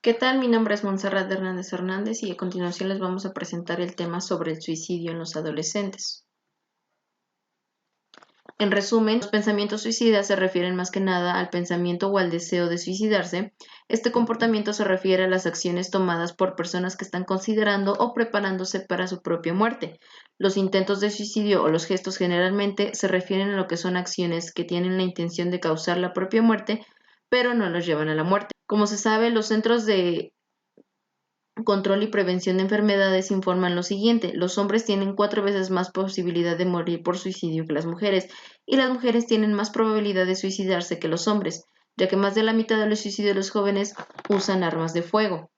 ¿Qué tal? Mi nombre es Montserrat Hernández Hernández y a continuación les vamos a presentar el tema sobre el suicidio en los adolescentes. En resumen, los pensamientos suicidas se refieren más que nada al pensamiento o al deseo de suicidarse. Este comportamiento se refiere a las acciones tomadas por personas que están considerando o preparándose para su propia muerte. Los intentos de suicidio o los gestos generalmente se refieren a lo que son acciones que tienen la intención de causar la propia muerte, pero no los llevan a la muerte. Como se sabe, los centros de Control y Prevención de Enfermedades informan lo siguiente: los hombres tienen 4 veces más posibilidad de morir por suicidio que las mujeres, y las mujeres tienen más probabilidad de suicidarse que los hombres, ya que más de la mitad de los suicidios de los jóvenes usan armas de fuego.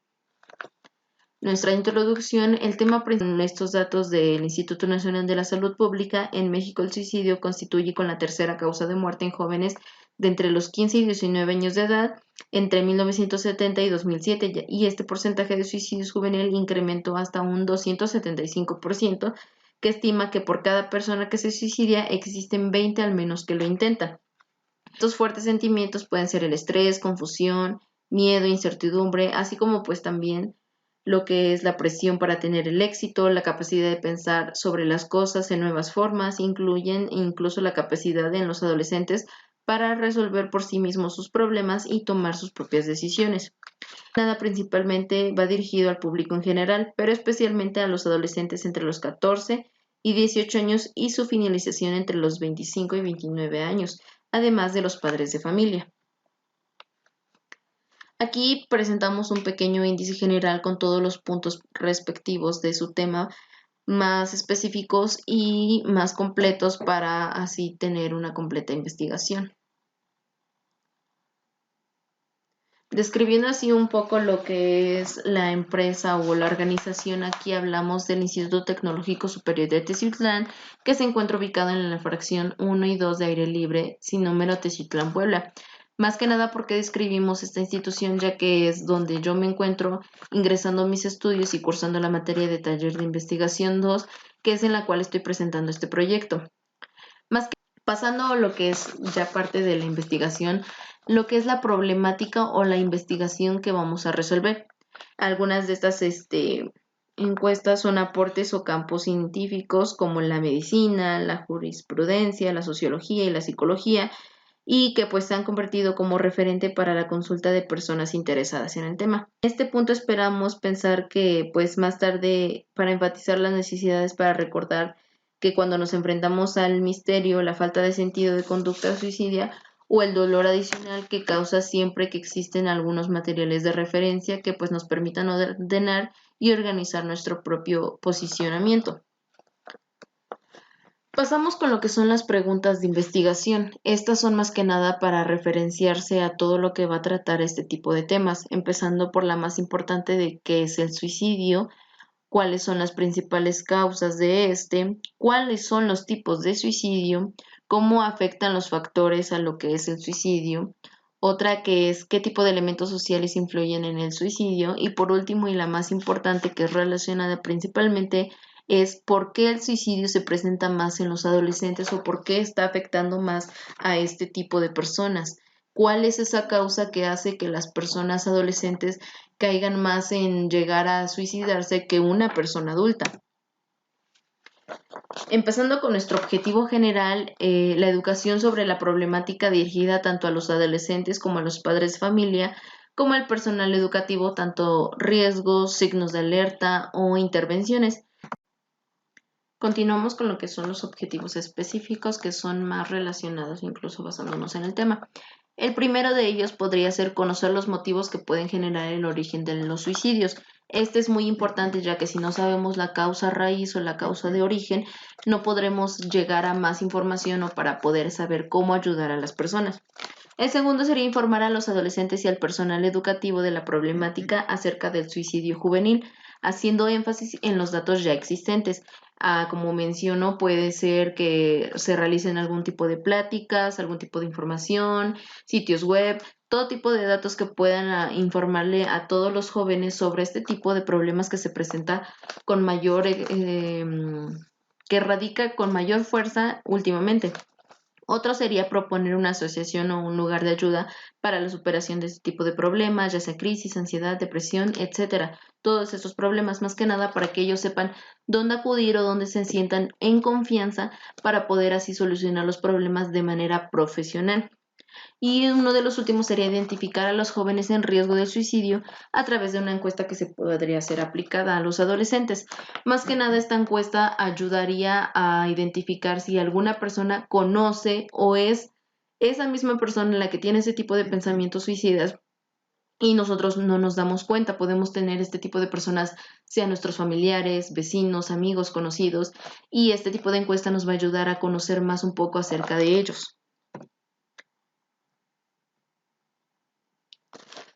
Nuestra introducción, el tema principal, estos datos del Instituto Nacional de la Salud Pública. En México el suicidio constituye con la tercera causa de muerte en jóvenes de entre los 15 y 19 años de edad entre 1970 y 2007, y este porcentaje de suicidios juvenil incrementó hasta un 275%, que estima que por cada persona que se suicidia existen 20 al menos que lo intentan. Estos fuertes sentimientos pueden ser el estrés, confusión, miedo, incertidumbre, así como pues también lo que es la presión para tener el éxito, la capacidad de pensar sobre las cosas en nuevas formas, incluyen incluso la capacidad en los adolescentes para resolver por sí mismos sus problemas y tomar sus propias decisiones. Nada principalmente va dirigido al público en general, pero especialmente a los adolescentes entre los 14 y 18 años y su finalización entre los 25 y 29 años, además de los padres de familia. Aquí presentamos un pequeño índice general con todos los puntos respectivos de su tema, más específicos y más completos para así tener una completa investigación. Describiendo así un poco lo que es la empresa o la organización, aquí hablamos del Instituto Tecnológico Superior de Teciutlán, que se encuentra ubicado en la fracción 1 y 2 de Aire Libre, sin número, Teciutlán, Puebla. Más que nada porque describimos esta institución, ya que es donde yo me encuentro ingresando a mis estudios y cursando la materia de taller de investigación 2, que es en la cual estoy presentando este proyecto. Pasando a lo que es ya parte de la investigación, lo que es la problemática o la investigación que vamos a resolver. Algunas de estas encuestas son aportes o campos científicos como la medicina, la jurisprudencia, la sociología y la psicología, y que pues se han convertido como referente para la consulta de personas interesadas en el tema. En este punto esperamos pensar que pues más tarde, para enfatizar las necesidades para recordar que cuando nos enfrentamos al misterio, la falta de sentido de conducta suicidia o el dolor adicional que causa, siempre que existen algunos materiales de referencia que pues nos permitan ordenar y organizar nuestro propio posicionamiento. Pasamos con lo que son las preguntas de investigación. Estas son más que nada para referenciarse a todo lo que va a tratar este tipo de temas, empezando por la más importante de qué es el suicidio, cuáles son las principales causas de cuáles son los tipos de suicidio, cómo afectan los factores a lo que es el suicidio, otra que es qué tipo de elementos sociales influyen en el suicidio, y por último y la más importante, que es relacionada principalmente, es por qué el suicidio se presenta más en los adolescentes o por qué está afectando más a este tipo de personas. ¿Cuál es esa causa que hace que las personas adolescentes caigan más en llegar a suicidarse que una persona adulta? Empezando con nuestro objetivo general, la educación sobre la problemática dirigida tanto a los adolescentes como a los padres de familia, como al personal educativo, tanto riesgos, signos de alerta o intervenciones. Continuamos con lo que son los objetivos específicos, que son más relacionados, incluso basándonos en el tema. El primero de ellos podría ser conocer los motivos que pueden generar el origen de los suicidios. Este es muy importante, ya que si no sabemos la causa raíz o la causa de origen, no podremos llegar a más información o para poder saber cómo ayudar a las personas. El segundo sería informar a los adolescentes y al personal educativo de la problemática acerca del suicidio juvenil, haciendo énfasis en los datos ya existentes. Como menciono, puede ser que se realicen algún tipo de pláticas, algún tipo de información, sitios web, todo tipo de datos que puedan informarle a todos los jóvenes sobre este tipo de problemas que se presenta con mayor, que radica con mayor fuerza últimamente. Otro sería proponer una asociación o un lugar de ayuda para la superación de este tipo de problemas, ya sea crisis, ansiedad, depresión, etcétera. Todos estos problemas, más que nada, para que ellos sepan dónde acudir o dónde se sientan en confianza para poder así solucionar los problemas de manera profesional. Y uno de los últimos sería identificar a los jóvenes en riesgo de suicidio a través de una encuesta que se podría ser aplicada a los adolescentes. Más que nada, esta encuesta ayudaría a identificar si alguna persona conoce o es esa misma persona la que tiene ese tipo de pensamientos suicidas y nosotros no nos damos cuenta. Podemos tener este tipo de personas, sean nuestros familiares, vecinos, amigos, conocidos, y este tipo de encuesta nos va a ayudar a conocer más un poco acerca de ellos.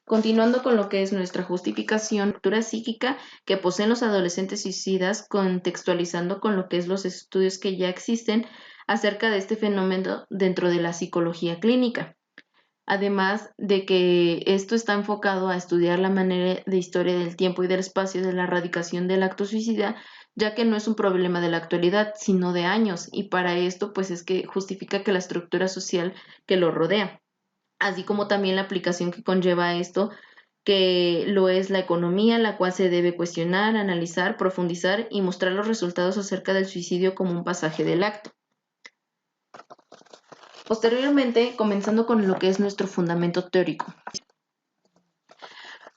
Continuando con lo que es nuestra justificación, estructura psíquica que poseen los adolescentes suicidas, contextualizando con lo que es los estudios que ya existen acerca de este fenómeno dentro de la psicología clínica. Además de que esto está enfocado a estudiar la manera de historia del tiempo y del espacio de la erradicación del acto suicida, ya que no es un problema de la actualidad, sino de años, y para esto pues es que justifica que la estructura social que lo rodea, así como también la aplicación que conlleva esto, que lo es la economía, la cual se debe cuestionar, analizar, profundizar y mostrar los resultados acerca del suicidio como un pasaje del acto. Posteriormente, comenzando con lo que es nuestro fundamento teórico.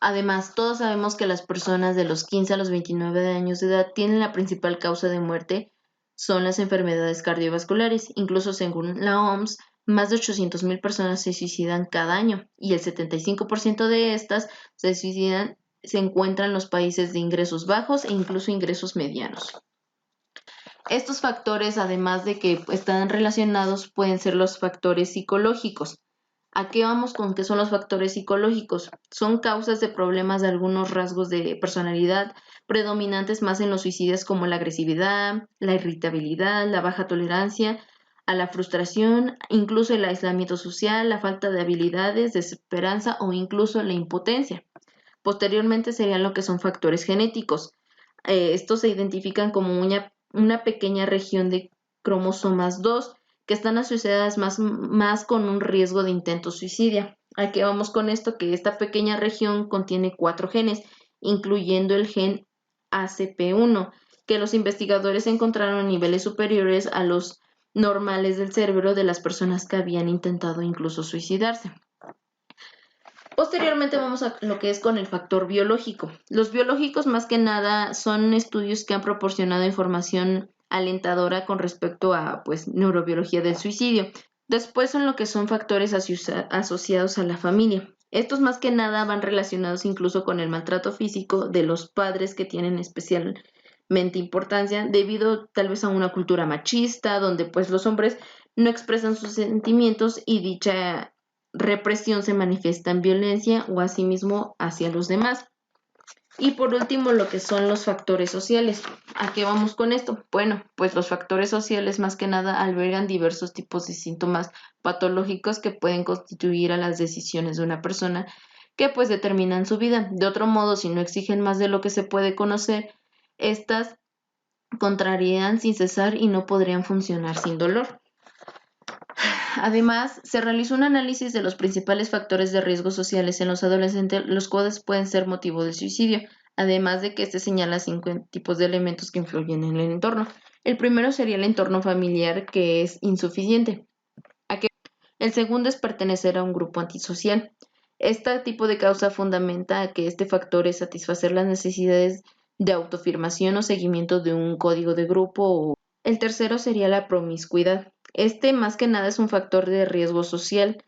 Además, todos sabemos que las personas de los 15 a los 29 años de edad tienen la principal causa de muerte son las enfermedades cardiovasculares. Incluso según la OMS, más de 800,000 personas se suicidan cada año y el 75% de estas se encuentran en los países de ingresos bajos e incluso ingresos medianos. Estos factores, además de que están relacionados, pueden ser los factores psicológicos. ¿A qué vamos con qué son los factores psicológicos? Son causas de problemas de algunos rasgos de personalidad predominantes más en los suicidas, como la agresividad, la irritabilidad, la baja tolerancia a la frustración, incluso el aislamiento social, la falta de habilidades, desesperanza o incluso la impotencia. Posteriormente serían lo que son factores genéticos. Estos se identifican como una pequeña región de cromosomas 2 que están asociadas más con un riesgo de intento suicidio. ¿A qué vamos con esto? Que esta pequeña región contiene 4 genes, incluyendo el gen ACP1, que los investigadores encontraron a niveles superiores a los normales del cerebro de las personas que habían intentado incluso suicidarse. Posteriormente vamos a lo que es con el factor biológico. Los biológicos más que nada son estudios que han proporcionado información alentadora con respecto a neurobiología del suicidio. Después son lo que son factores asociados a la familia. Estos más que nada van relacionados incluso con el maltrato físico de los padres, que tienen especialmente importancia debido tal vez a una cultura machista donde pues los hombres no expresan sus sentimientos y dicha represión se manifiesta en violencia o asimismo hacia los demás. Y por último, lo que son los factores sociales. ¿A qué vamos con esto? Bueno, pues los factores sociales más que nada albergan diversos tipos de síntomas patológicos que pueden constituir a las decisiones de una persona que pues determinan su vida. De otro modo, si no exigen más de lo que se puede conocer, estas contrarían sin cesar y no podrían funcionar sin dolor. Además, se realizó un análisis de los principales factores de riesgo sociales en los adolescentes, los cuales pueden ser motivo de suicidio, además de que este señala 5 tipos de elementos que influyen en el entorno. El primero sería el entorno familiar, que es insuficiente. El segundo es pertenecer a un grupo antisocial. Este tipo de causa fundamenta que este factor es satisfacer las necesidades de autoafirmación o seguimiento de un código de grupo. El tercero sería la promiscuidad. Este más que nada es un factor de riesgo social.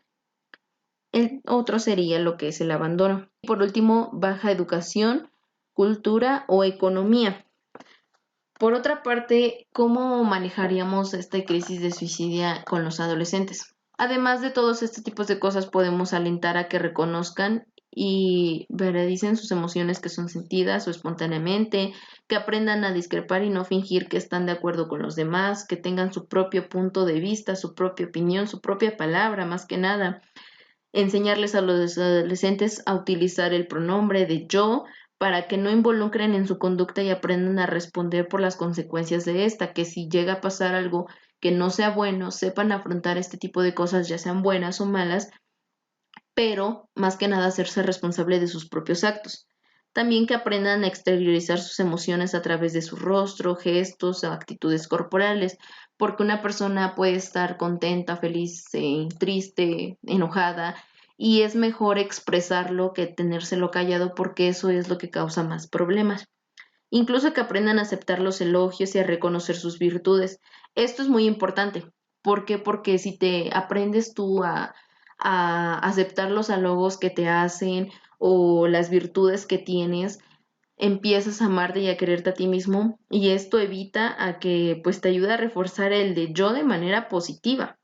El otro sería lo que es el abandono. Y por último, baja educación, cultura o economía. Por otra parte, ¿cómo manejaríamos esta crisis de suicidio con los adolescentes? Además de todos estos tipos de cosas, podemos alentar a que reconozcan y veredicen sus emociones que son sentidas o espontáneamente, que aprendan a discrepar y no fingir que están de acuerdo con los demás, que tengan su propio punto de vista, su propia opinión, su propia palabra, más que nada. Enseñarles a los adolescentes a utilizar el pronombre de yo para que no involucren en su conducta y aprendan a responder por las consecuencias de esta, que si llega a pasar algo que no sea bueno, sepan afrontar este tipo de cosas, ya sean buenas o malas, pero más que nada hacerse responsable de sus propios actos. También que aprendan a exteriorizar sus emociones a través de su rostro, gestos o actitudes corporales, porque una persona puede estar contenta, feliz, triste, enojada, y es mejor expresarlo que tenérselo callado porque eso es lo que causa más problemas. Incluso que aprendan a aceptar los elogios y a reconocer sus virtudes. Esto es muy importante. ¿Por qué? Porque si te aprendes tú a aceptar los halagos que te hacen o las virtudes que tienes, empiezas a amarte y a quererte a ti mismo, y esto evita a que pues te ayude a reforzar el de yo de manera positiva.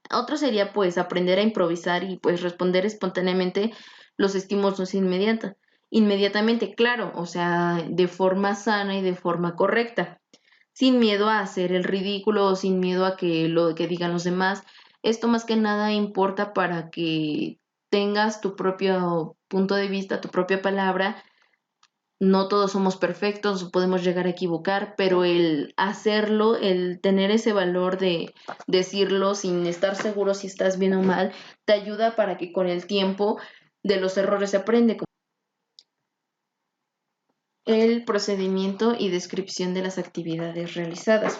Otro sería pues aprender a improvisar y pues responder espontáneamente los estímulos inmediatamente, claro, o sea, de forma sana y de forma correcta, sin miedo a hacer el ridículo o sin miedo a que lo que digan los demás. Esto más que nada importa para que tengas tu propio punto de vista, tu propia palabra. No todos somos perfectos, podemos llegar a equivocar, pero el hacerlo, el tener ese valor de decirlo sin estar seguro si estás bien o mal, te ayuda para que con el tiempo de los errores se aprende. El procedimiento y descripción de las actividades realizadas.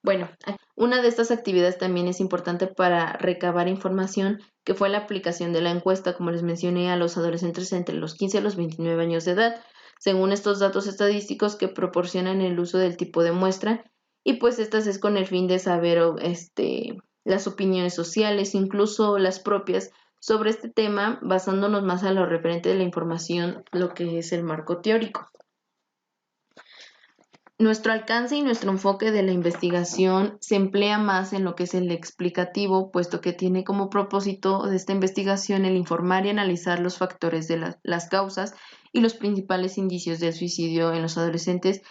Bueno, una de estas actividades también es importante para recabar información, que fue la aplicación de la encuesta, como les mencioné, a los adolescentes entre los 15 y los 29 años de edad, según estos datos estadísticos que proporcionan el uso del tipo de muestra, y pues estas es con el fin de saber las opiniones sociales, incluso las propias, sobre este tema, basándonos más a lo referente de la información, lo que es el marco teórico. Nuestro alcance y nuestro enfoque de la investigación se emplea más en lo que es el explicativo, puesto que tiene como propósito de esta investigación el informar y analizar los factores de las causas y los principales indicios del suicidio en los adolescentes.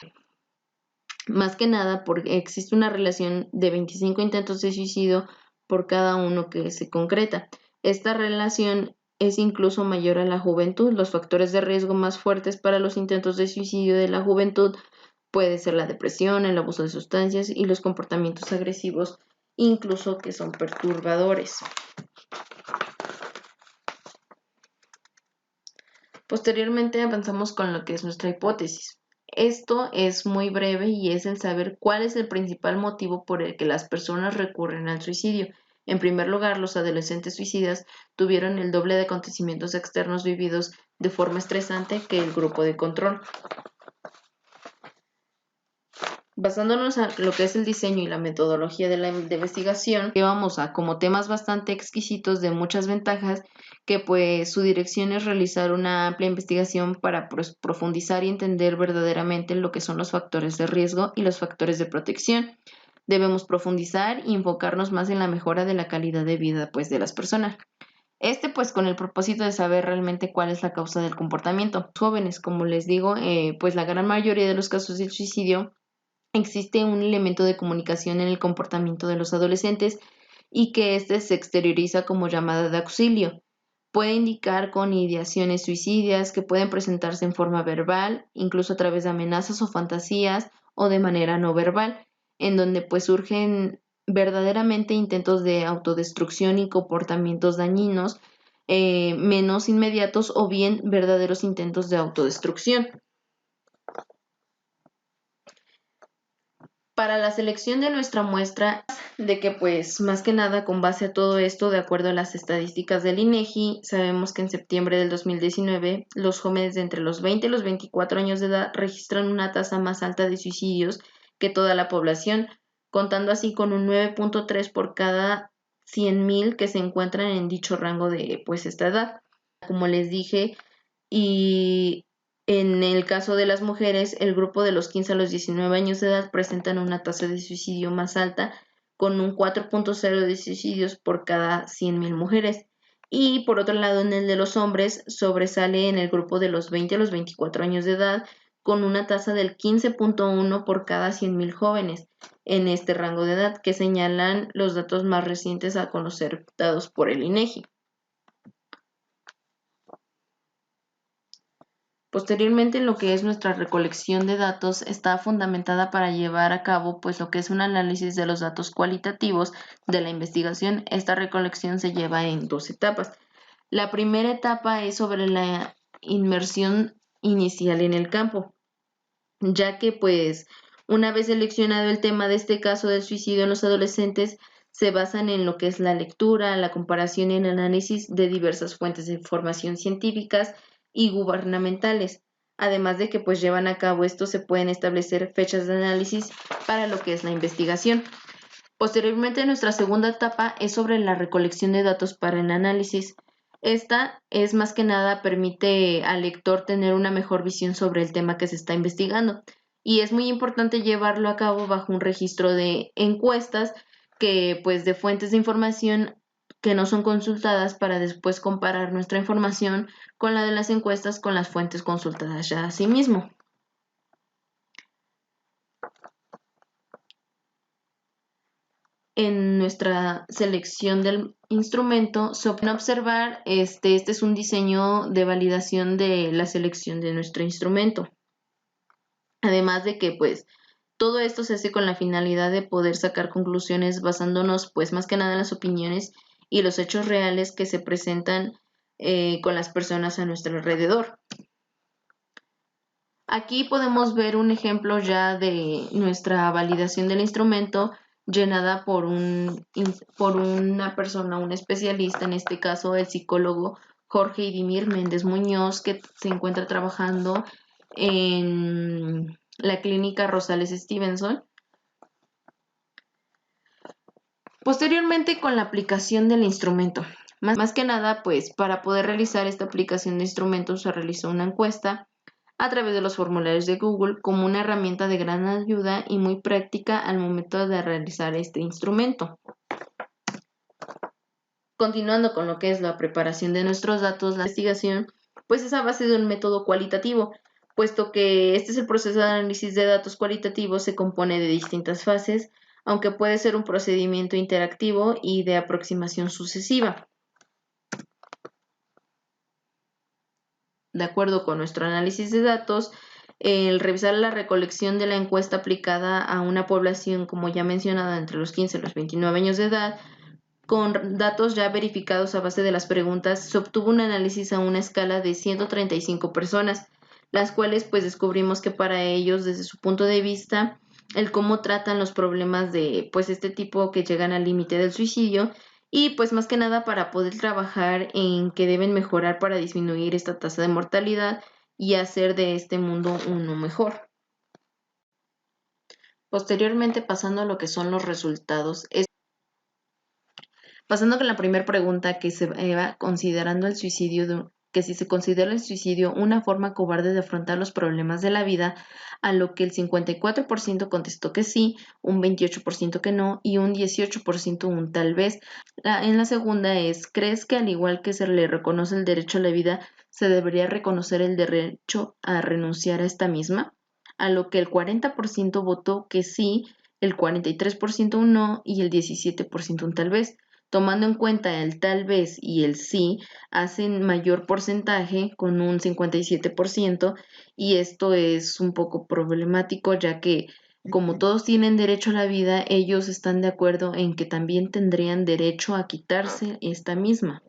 Más que nada porque existe una relación de 25 intentos de suicidio por cada uno que se concreta. Esta relación es incluso mayor a la juventud. Los factores de riesgo más fuertes para los intentos de suicidio de la juventud puede ser la depresión, el abuso de sustancias y los comportamientos agresivos, incluso que son perturbadores. Posteriormente avanzamos con lo que es nuestra hipótesis. Esto es muy breve y es el saber cuál es el principal motivo por el que las personas recurren al suicidio. En primer lugar, los adolescentes suicidas tuvieron el doble de acontecimientos externos vividos de forma estresante que el grupo de control. Basándonos en lo que es el diseño y la metodología de la investigación, llevamos a como temas bastante exquisitos de muchas ventajas, que pues su dirección es realizar una amplia investigación para profundizar y entender verdaderamente lo que son los factores de riesgo y los factores de protección. Debemos profundizar y enfocarnos más en la mejora de la calidad de vida pues de las personas. Pues con el propósito de saber realmente cuál es la causa del comportamiento. Los jóvenes, como les digo, pues la gran mayoría de los casos de suicidio existe un elemento de comunicación en el comportamiento de los adolescentes y que éste se exterioriza como llamada de auxilio. Puede indicar con ideaciones suicidas que pueden presentarse en forma verbal, incluso a través de amenazas o fantasías, o de manera no verbal, en donde pues surgen verdaderamente intentos de autodestrucción y comportamientos dañinos, menos inmediatos, o bien verdaderos intentos de autodestrucción. Para la selección de nuestra muestra, de que pues más que nada con base a todo esto, de acuerdo a las estadísticas del INEGI, sabemos que en septiembre del 2019 los jóvenes de entre los 20 y los 24 años de edad registran una tasa más alta de suicidios que toda la población, contando así con un 9.3 por cada 100,000 que se encuentran en dicho rango de pues esta edad. Como les dije, y en el caso de las mujeres, el grupo de los 15 a los 19 años de edad presentan una tasa de suicidio más alta, con un 4.0 de suicidios por cada 100,000 mujeres. Y por otro lado, en el de los hombres, sobresale en el grupo de los 20 a los 24 años de edad, con una tasa del 15.1 por cada 100,000 jóvenes en este rango de edad, que señalan los datos más recientes a conocer dados por el INEGI. Posteriormente, lo que es nuestra recolección de datos está fundamentada para llevar a cabo pues lo que es un análisis de los datos cualitativos de la investigación. Esta recolección se lleva en dos etapas. La primera etapa es sobre la inmersión inicial en el campo, ya que pues una vez seleccionado el tema de este caso del suicidio en los adolescentes, se basan en lo que es la lectura, la comparación y el análisis de diversas fuentes de información científicas y gubernamentales. Además de que pues llevan a cabo esto, se pueden establecer fechas de análisis para lo que es la investigación. Posteriormente, nuestra segunda etapa es sobre la recolección de datos para el análisis. Esta es más que nada permite al lector tener una mejor visión sobre el tema que se está investigando y es muy importante llevarlo a cabo bajo un registro de encuestas que pues de fuentes de información que no son consultadas para después comparar nuestra información con la de las encuestas con las fuentes consultadas ya a sí mismo. En nuestra selección del instrumento se puede observar, este es un diseño de validación de la selección de nuestro instrumento. Además de que pues todo esto se hace con la finalidad de poder sacar conclusiones basándonos pues más que nada en las opiniones y los hechos reales que se presentan con las personas a nuestro alrededor. Aquí podemos ver un ejemplo ya de nuestra validación del instrumento llenada por una persona, un especialista, en este caso el psicólogo Jorge Idimir Méndez Muñoz, que se encuentra trabajando en la clínica Rosales Stevenson. Posteriormente, con la aplicación del instrumento. Más que nada, pues para poder realizar esta aplicación de instrumentos se realizó una encuesta a través de los formularios de Google como una herramienta de gran ayuda y muy práctica al momento de realizar este instrumento. Continuando con lo que es la preparación de nuestros datos, la investigación, pues es a base de un método cualitativo, puesto que este es el proceso de análisis de datos cualitativos, se compone de distintas fases, aunque puede ser un procedimiento interactivo y de aproximación sucesiva. De acuerdo con nuestro análisis de datos, el revisar la recolección de la encuesta aplicada a una población, como ya mencionado, entre los 15 y los 29 años de edad, con datos ya verificados a base de las preguntas, se obtuvo un análisis a una escala de 135 personas, las cuales pues descubrimos que para ellos, desde su punto de vista, el cómo tratan los problemas de pues este tipo que llegan al límite del suicidio y pues más que nada para poder trabajar en que deben mejorar para disminuir esta tasa de mortalidad y hacer de este mundo uno mejor. Posteriormente, pasando a lo que son los resultados, pasando con la primera pregunta que se va considerando el suicidio, que si se considera el suicidio una forma cobarde de afrontar los problemas de la vida, a lo que el 54% contestó que sí, un 28% que no y un 18% un tal vez. En la segunda es, ¿crees que al igual que se le reconoce el derecho a la vida, se debería reconocer el derecho a renunciar a esta misma? A lo que el 40% votó que sí, el 43% un no y el 17% un tal vez. Tomando en cuenta el tal vez y el sí, hacen mayor porcentaje con un 57% y esto es un poco problemático ya que como todos tienen derecho a la vida, ellos están de acuerdo en que también tendrían derecho a quitarse esta misma.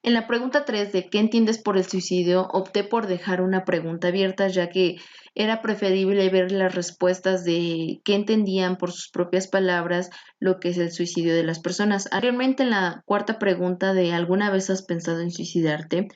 En la pregunta 3 de ¿qué entiendes por el suicidio? Opté por dejar una pregunta abierta ya que era preferible ver las respuestas de qué entendían por sus propias palabras lo que es el suicidio de las personas. Anteriormente, en la cuarta pregunta de ¿alguna vez has pensado en suicidarte?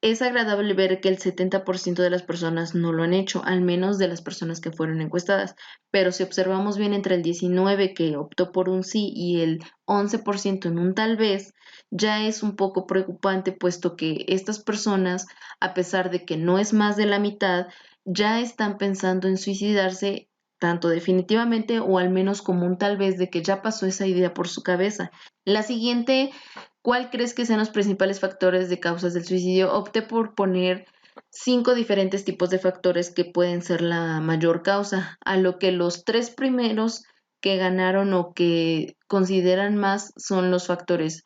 Es agradable ver que el 70% de las personas no lo han hecho, al menos de las personas que fueron encuestadas, pero si observamos bien entre el 19% que optó por un sí y el 11% en un tal vez, ya es un poco preocupante puesto que estas personas, a pesar de que no es más de la mitad, ya están pensando en suicidarse tanto definitivamente o al menos como un tal vez de que ya pasó esa idea por su cabeza. La siguiente, ¿cuál crees que sean los principales factores de causas del suicidio? Opté por poner 5 diferentes tipos de factores que pueden ser la mayor causa, a lo que los 3 primeros que ganaron o que consideran más son los factores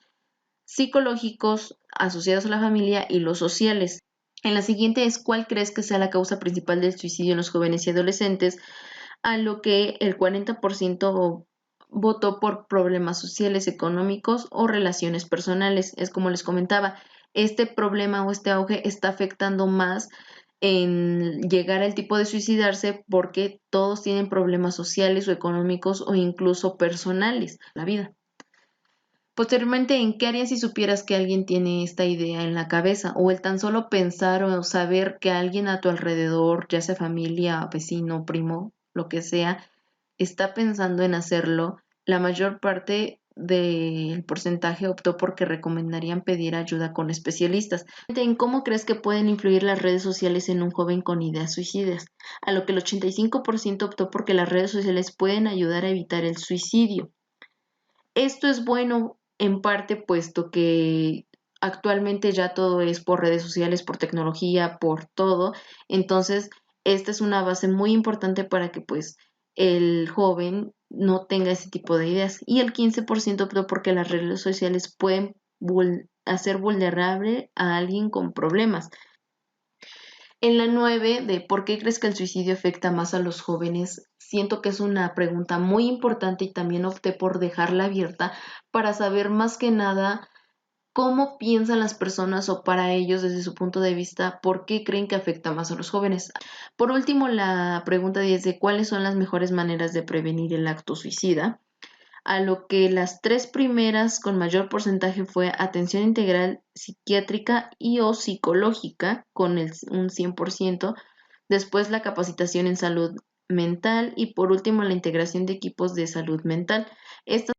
psicológicos asociados a la familia y los sociales. En la siguiente es ¿cuál crees que sea la causa principal del suicidio en los jóvenes y adolescentes? A lo que el 40% votó por problemas sociales, económicos o relaciones personales. Es como les comentaba, este problema o este auge está afectando más en llegar al tipo de suicidarse porque todos tienen problemas sociales o económicos o incluso personales en la vida. Posteriormente, ¿en qué harías si supieras que alguien tiene esta idea en la cabeza? O el tan solo pensar o saber que alguien a tu alrededor, ya sea familia, vecino, primo, lo que sea, está pensando en hacerlo, la mayor parte del porcentaje optó porque recomendarían pedir ayuda con especialistas. ¿En cómo crees que pueden influir las redes sociales en un joven con ideas suicidas? A lo que el 85% optó porque las redes sociales pueden ayudar a evitar el suicidio. Esto es bueno en parte puesto que actualmente ya todo es por redes sociales, por tecnología, por todo. Entonces, esta es una base muy importante para que pues el joven no tenga ese tipo de ideas. Y el 15% optó porque las redes sociales pueden hacer vulnerable a alguien con problemas. En la 9 de ¿por qué crees que el suicidio afecta más a los jóvenes? Siento que es una pregunta muy importante y también opté por dejarla abierta para saber más que nada cómo piensan las personas o para ellos desde su punto de vista, por qué creen que afecta más a los jóvenes. Por último, la pregunta 10 de ¿cuáles son las mejores maneras de prevenir el acto suicida? A lo que las tres primeras con mayor porcentaje fue atención integral psiquiátrica y o psicológica con un 100%, después la capacitación en salud mental y por último la integración de equipos de salud mental. Estas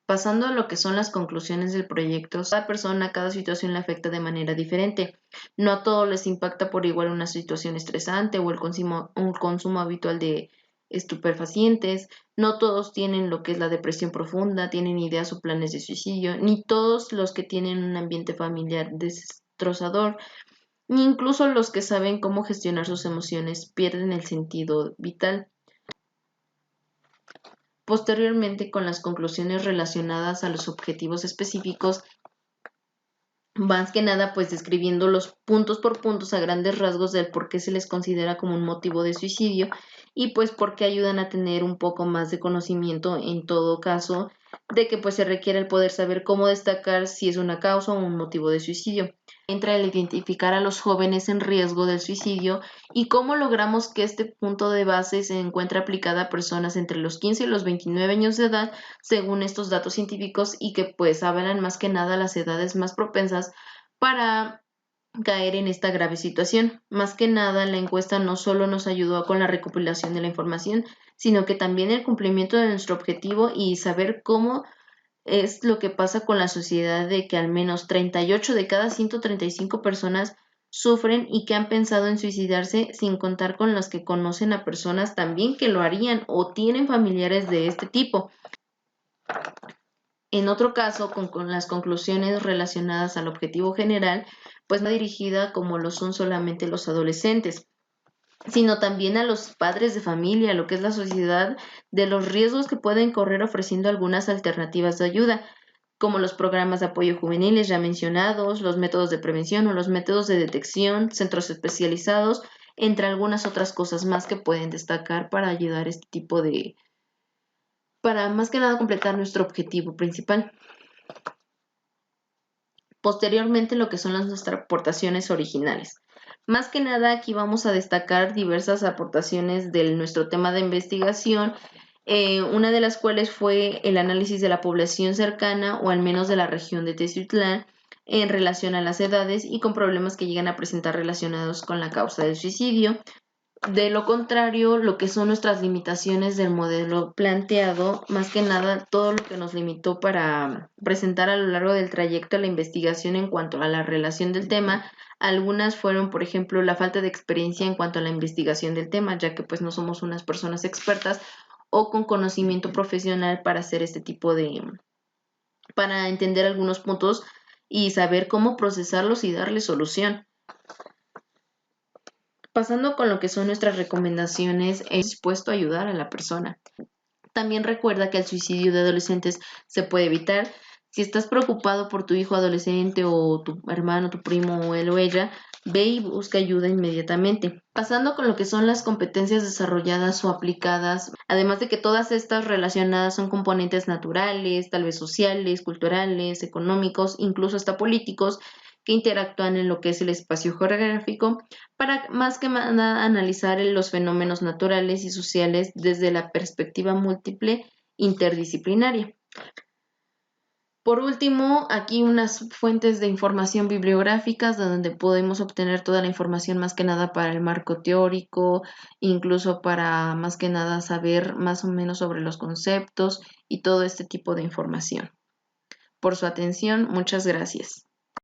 Pasando a lo que son las conclusiones del proyecto, cada persona, cada situación le afecta de manera diferente. No a todos les impacta por igual una situación estresante o un consumo habitual de estupefacientes. No todos tienen lo que es la depresión profunda, tienen ideas o planes de suicidio, ni todos los que tienen un ambiente familiar destrozador, ni incluso los que saben cómo gestionar sus emociones pierden el sentido vital. Posteriormente, con las conclusiones relacionadas a los objetivos específicos, más que nada pues describiendo los puntos por puntos a grandes rasgos del por qué se les considera como un motivo de suicidio y pues por qué ayudan a tener un poco más de conocimiento en todo caso de que pues se requiere el poder saber cómo destacar si es una causa o un motivo de suicidio. Entra el identificar a los jóvenes en riesgo del suicidio y cómo logramos que este punto de base se encuentre aplicado a personas entre los 15 y los 29 años de edad según estos datos científicos y que pues avalan más que nada las edades más propensas para caer en esta grave situación. Más que nada, la encuesta no solo nos ayudó con la recopilación de la información, sino que también el cumplimiento de nuestro objetivo y saber cómo es lo que pasa con la sociedad de que al menos 38 de cada 135 personas sufren y que han pensado en suicidarse sin contar con los que conocen a personas también que lo harían o tienen familiares de este tipo. En otro caso, con las conclusiones relacionadas al objetivo general, pues no dirigida como lo son solamente los adolescentes, sino también a los padres de familia, lo que es la sociedad, de los riesgos que pueden correr ofreciendo algunas alternativas de ayuda, como los programas de apoyo juveniles ya mencionados, los métodos de prevención o los métodos de detección, centros especializados, entre algunas otras cosas más que pueden destacar para ayudar a este tipo de, para más que nada completar nuestro objetivo principal. Posteriormente, lo que son nuestras aportaciones originales. Más que nada, aquí vamos a destacar diversas aportaciones de nuestro tema de investigación, una de las cuales fue el análisis de la población cercana o al menos de la región de Teciutlán en relación a las edades y con problemas que llegan a presentar relacionados con la causa del suicidio. De lo contrario, lo que son nuestras limitaciones del modelo planteado, más que nada todo lo que nos limitó para presentar a lo largo del trayecto la investigación en cuanto a la relación del tema, algunas fueron, por ejemplo, la falta de experiencia en cuanto a la investigación del tema, ya que pues no somos unas personas expertas o con conocimiento profesional para hacer este tipo de, para entender algunos puntos y saber cómo procesarlos y darle solución. Pasando con lo que son nuestras recomendaciones, es dispuesto a ayudar a la persona. También recuerda que el suicidio de adolescentes se puede evitar Si estás preocupado por tu hijo adolescente o tu hermano, tu primo o él o ella, ve y busca ayuda inmediatamente. Pasando con lo que son las competencias desarrolladas o aplicadas, además de que todas estas relacionadas son componentes naturales, tal vez sociales, culturales, económicos, incluso hasta políticos, que interactúan en lo que es el espacio geográfico, para más que nada analizar los fenómenos naturales y sociales desde la perspectiva múltiple interdisciplinaria. Por último, aquí unas fuentes de información bibliográficas donde podemos obtener toda la información más que nada para el marco teórico, incluso para más que nada saber más o menos sobre los conceptos y todo este tipo de información. Por su atención, muchas gracias.